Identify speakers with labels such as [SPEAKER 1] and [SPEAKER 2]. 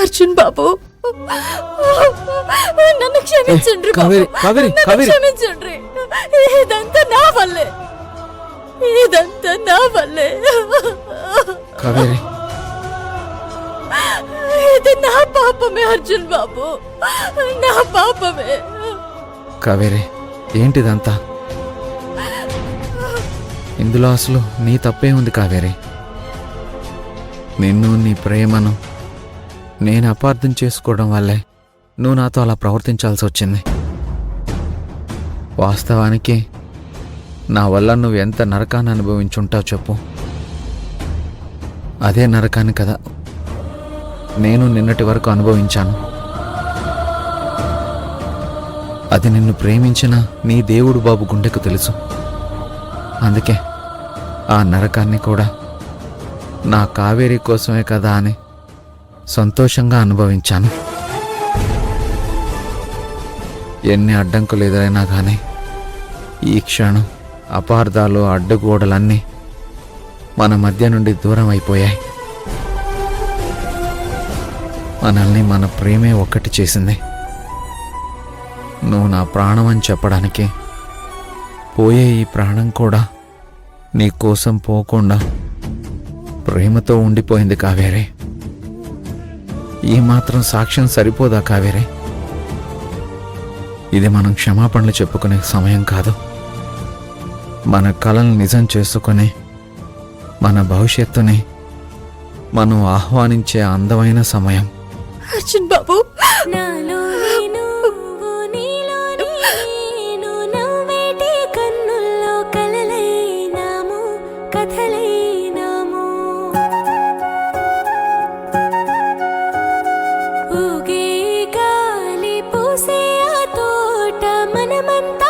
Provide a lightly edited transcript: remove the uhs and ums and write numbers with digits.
[SPEAKER 1] అర్జున్ బాబు, నన్ను క్షమించండి క్షమించండి. ఇదంతా నా వల్లే, ఇదంతా నా వల్లే. ఇది నా పాపమే అర్జున్ బాబు, నా పాపమే.
[SPEAKER 2] కావేరి, ఏంటిదంతా? ఇందులో అసలు నీ తప్పే ఉంది కావేరి. నిన్ను, నీ ప్రేమను నేను అపార్థం చేసుకోవడం వల్లే నువ్వు నాతో అలా ప్రవర్తించాల్సి వచ్చింది. వాస్తవానికి నా వల్ల నువ్వు ఎంత నరకాన్ని అనుభవించుంటావు చెప్పు. అదే నరకాన్ని కదా నేను నిన్నటి వరకు అనుభవించాను. అది నిన్ను ప్రేమించిన నీ దేవుడు బాబు గుండెకు తెలుసు. అందుకే ఆ నరకాన్ని కూడా నా కావేరి కోసమే కదా అని సంతోషంగా అనుభవించాను. ఎన్ని అడ్డంకులు ఎదురైనా కానీ ఈ క్షణం అపార్థాలు, అడ్డగోడలన్నీ మన మధ్య నుండి దూరం అయిపోయాయి. మనల్ని మన ప్రేమే ఒక్కటి చేసింది. నువ్వు నా ప్రాణం అని చెప్పడానికి పోయే ఈ ప్రాణం కూడా నీ కోసం పోకుండా ప్రేమతో ఉండిపోయింది కావేరి. ఈ మాత్రం సాక్ష్యం సరిపోదా కావేరి? ఇది మనం క్షమాపణలు చెప్పుకునే సమయం కాదు. మన కలలను నిజం చేసుకుని మన భవిష్యత్తుని మనం ఆహ్వానించే అందమైన సమయం.
[SPEAKER 1] అర్జున్ బాబు,
[SPEAKER 3] ఊగే గాలి పూసే ఆ తోట మనమంతా